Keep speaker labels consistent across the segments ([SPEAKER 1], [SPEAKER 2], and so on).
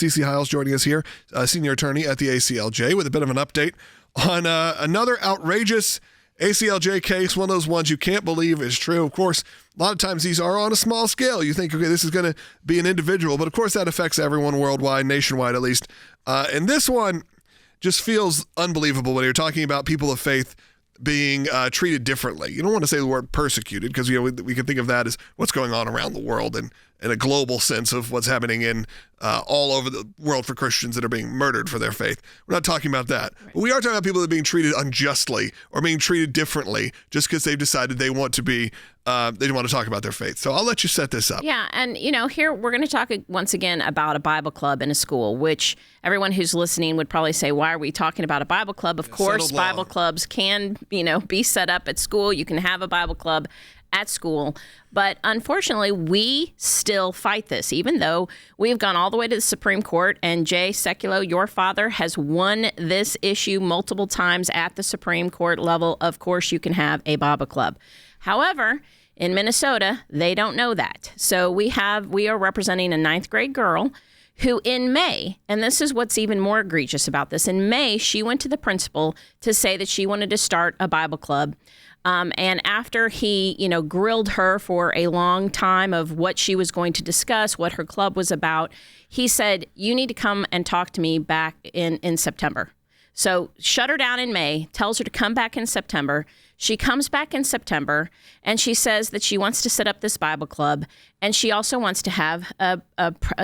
[SPEAKER 1] Cece Hiles joining us here, senior attorney at the ACLJ, with a bit of an update on another outrageous ACLJ case, one of those ones you can't believe is true. Of course, a lot of times these are on a small scale. You think, okay, this is going to be an individual, but of course that affects everyone worldwide, nationwide at least. And this one just feels unbelievable when you're talking about people of faith being treated differently. You don't want to say the word persecuted because we can think of that as what's going on around the world and in a global sense of what's happening in all over the world for Christians that are being murdered for their faith. We're not talking about that. Right. But we are talking about people that are being treated unjustly or being treated differently just because they've decided they want to be, they want to talk about their faith. So I'll let you set this up.
[SPEAKER 2] Yeah, and here we're going to talk once again about a Bible club in a school, which everyone who's listening would probably say, why are we talking about a Bible club? Of course, Bible clubs can, be set up at school. You can have a Bible club at school. But unfortunately, we still fight this, even though we've gone all the way to the Supreme Court. And Jay Sekulow, your father, has won this issue multiple times at the Supreme Court level. Of course, you can have a Bible club. However, in Minnesota, they don't know that. So we are representing a 9th grade girl who in May, and this is what's even more egregious about this, in May, she went to the principal to say that she wanted to start a Bible club. And after he, grilled her for a long time of what she was going to discuss, what her club was about, he said, you need to come and talk to me back in September. So shut her down in May, tells her to come back in September. She comes back in September, and she says that she wants to set up this Bible club, and she also wants to have a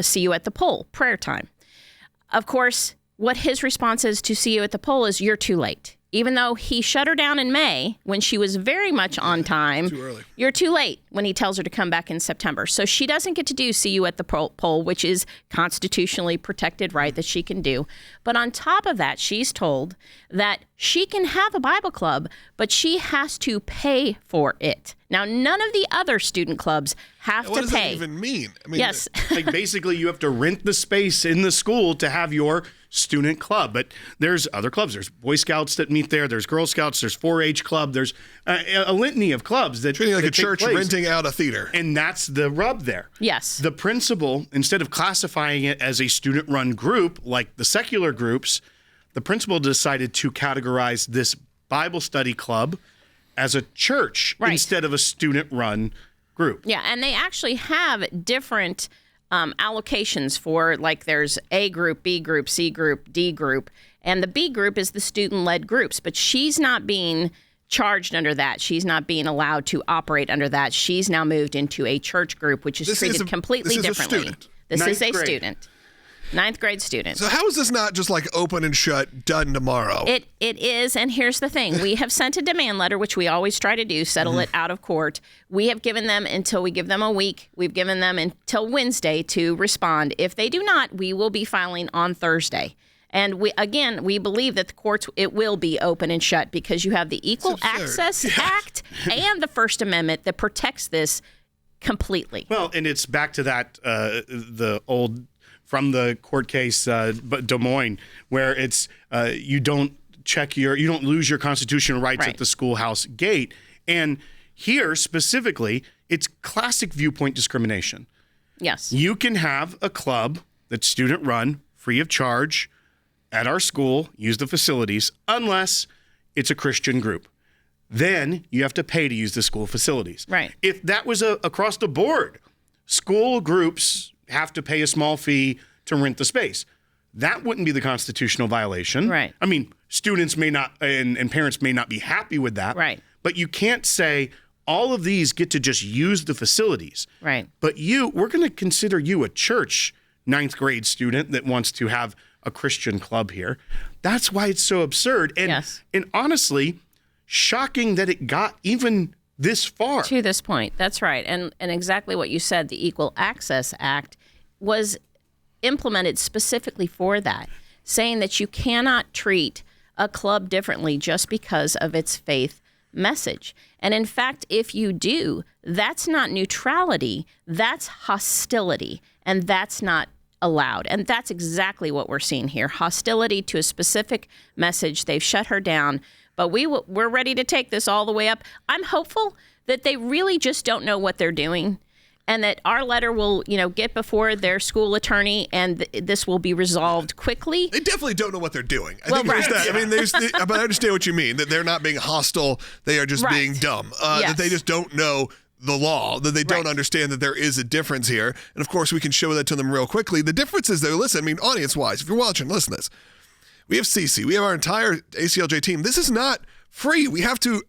[SPEAKER 2] see you at the poll prayer time. Of course, what his response is to see you at the poll is, you're too late. Even though he shut her down in May when she was very much on time,
[SPEAKER 1] too early.
[SPEAKER 2] You're too late when he tells her to come back in September. So she doesn't get to do see you at the poll, which is constitutionally protected right that she can do. But on top of that, she's told that she can have a Bible club, but she has to pay for it. Now, none of the other student clubs have to pay.
[SPEAKER 1] What does that even mean?
[SPEAKER 2] Yes.
[SPEAKER 3] Basically, you have to rent the space in the school to have your student club. But there's other clubs. There's Boy Scouts that meet there. There's Girl Scouts. There's 4-H club. There's a litany of clubs that
[SPEAKER 1] treating like
[SPEAKER 3] that
[SPEAKER 1] a church
[SPEAKER 3] place.
[SPEAKER 1] renting out a theater.
[SPEAKER 3] And that's the rub there.
[SPEAKER 2] Yes.
[SPEAKER 3] The principal, instead of classifying it as a student-run group like the secular groups, the principal decided to categorize this Bible study club as a church instead of a student-run group.
[SPEAKER 2] Yeah, and they actually have different allocations for, like, there's A group, B group, C group, D group, and the B group is the student-led groups, but she's not being charged under that. She's not being allowed to operate under that. She's now moved into a church group, which is treated completely differently. This is a student. 9th grade student.
[SPEAKER 1] So how is this not just like open and shut, done tomorrow?
[SPEAKER 2] It is, and here's the thing. We have sent a demand letter, which we always try to do, settle it out of court. We have given them until we give them a week. We've given them until Wednesday to respond. If they do not, we will be filing on Thursday. And we believe that the courts, it will be open and shut because you have the Equal Access Act and the First Amendment that protects this completely.
[SPEAKER 3] Well, and it's back to that, the old from the court case, Des Moines, where it's you don't lose your constitutional rights at the schoolhouse gate. And here specifically, it's classic viewpoint discrimination.
[SPEAKER 2] Yes.
[SPEAKER 3] You can have a club that's student run, free of charge, at our school, use the facilities, unless it's a Christian group. Then you have to pay to use the school facilities.
[SPEAKER 2] Right.
[SPEAKER 3] If that was across the board, school groups have to pay a small fee to rent the space. That wouldn't be the constitutional violation.
[SPEAKER 2] Right.
[SPEAKER 3] I mean, students may not, and parents may not be happy with that.
[SPEAKER 2] Right.
[SPEAKER 3] But you can't say all of these get to just use the facilities.
[SPEAKER 2] Right.
[SPEAKER 3] But we're going to consider you a church 9th grade student that wants to have a Christian club here. That's why it's so absurd. And, and honestly, shocking that it got even this far.
[SPEAKER 2] To this point. That's right. And exactly what you said, the Equal Access Act was implemented specifically for that, saying that you cannot treat a club differently just because of its faith message. And in fact, if you do, that's not neutrality, that's hostility, and that's not allowed. And that's exactly what we're seeing here. Hostility to a specific message. They've shut her down, but we're ready to take this all the way up. I'm hopeful that they really just don't know what they're doing and that our letter will, get before their school attorney, and this will be resolved quickly.
[SPEAKER 1] They definitely don't know what they're doing. I
[SPEAKER 2] Well,
[SPEAKER 1] think there's
[SPEAKER 2] right.
[SPEAKER 1] that. I mean, but I understand what you mean, that they're not being hostile. They are just
[SPEAKER 2] Right.
[SPEAKER 1] being dumb.
[SPEAKER 2] Yes.
[SPEAKER 1] That they just don't know the law, that they don't
[SPEAKER 2] Right.
[SPEAKER 1] understand that there is a difference here. And of course, we can show that to them real quickly. The difference is, though, listen, I mean, audience-wise, if you're watching, listen to this. We have Cece. We have our entire ACLJ team. This is not free. We have to...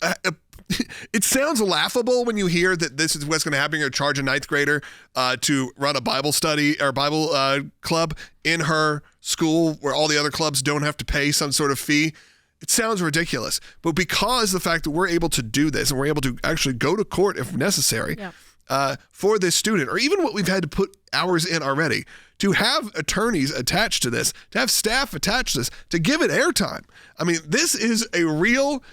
[SPEAKER 1] it sounds laughable when you hear that this is what's going to happen. You're charge a ninth grader to run a Bible study or Bible club in her school where all the other clubs don't have to pay some sort of fee. It sounds ridiculous. But because the fact that we're able to do this and we're able to actually go to court if necessary for this student, or even what we've had to put hours in already, to have attorneys attached to this, to have staff attached to this, to give it airtime. I mean, this is a real...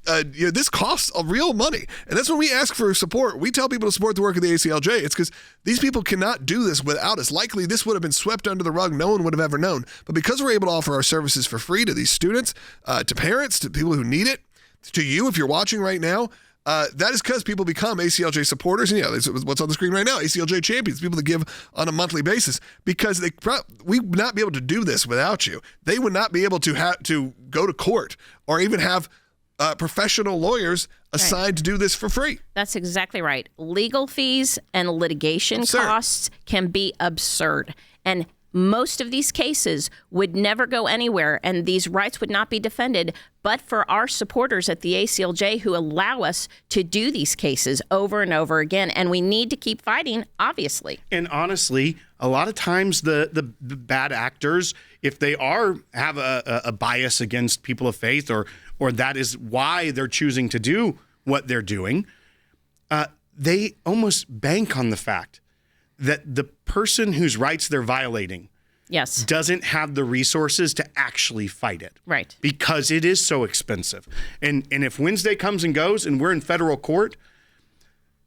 [SPEAKER 1] this costs a real money. And that's when we ask for support. We tell people to support the work of the ACLJ. It's because these people cannot do this without us. Likely, this would have been swept under the rug. No one would have ever known. But because we're able to offer our services for free to these students, to parents, to people who need it, to you, if you're watching right now, that is because people become ACLJ supporters. And this is what's on the screen right now, ACLJ champions, people that give on a monthly basis, because we would not be able to do this without you. They would not be able to have to go to court or even have professional lawyers assigned to do this for free.
[SPEAKER 2] That's exactly right. Legal fees and litigation costs can be absurd. And most of these cases would never go anywhere, and these rights would not be defended but for our supporters at the ACLJ who allow us to do these cases over and over again. And we need to keep fighting, obviously.
[SPEAKER 3] And honestly, a lot of times the bad actors, if they have a bias against people of faith, or that is why they're choosing to do what they're doing, they almost bank on the fact that the person whose rights they're violating doesn't have the resources to actually fight it.
[SPEAKER 2] Right.
[SPEAKER 3] Because it is so expensive. And if Wednesday comes and goes and we're in federal court,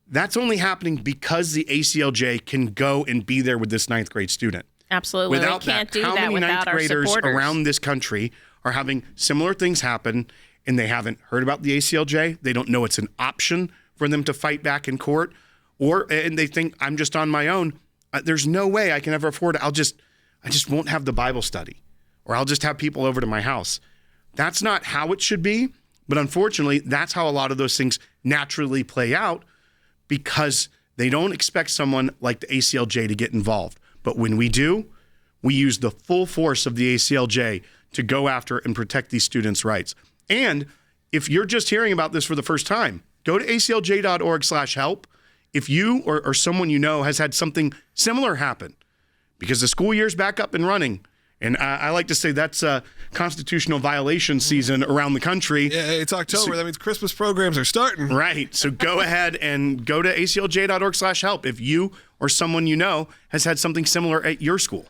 [SPEAKER 3] that's only happening because the ACLJ can go and be there with this ninth grade student.
[SPEAKER 2] Absolutely.
[SPEAKER 3] Without
[SPEAKER 2] we can't
[SPEAKER 3] that,
[SPEAKER 2] do
[SPEAKER 3] how
[SPEAKER 2] that
[SPEAKER 3] many
[SPEAKER 2] without
[SPEAKER 3] ninth
[SPEAKER 2] our
[SPEAKER 3] graders
[SPEAKER 2] supporters
[SPEAKER 3] around this country are having similar things happen, and they haven't heard about the ACLJ? They don't know it's an option for them to fight back in court, and they think, I'm just on my own. There's no way I can ever afford it. I just won't have the Bible study, or I'll just have people over to my house. That's not how it should be, but unfortunately, that's how a lot of those things naturally play out, because they don't expect someone like the ACLJ to get involved. But when we do, we use the full force of the ACLJ to go after and protect these students' rights. And if you're just hearing about this for the first time, go to aclj.org/help. If you or someone you know has had something similar happen, because the school year's back up and running, and I like to say that's a constitutional violation season around the country.
[SPEAKER 1] Yeah, it's October. That means Christmas programs are starting.
[SPEAKER 3] Right. So go ahead and go to aclj.org/help if you or someone you know has had something similar at your school.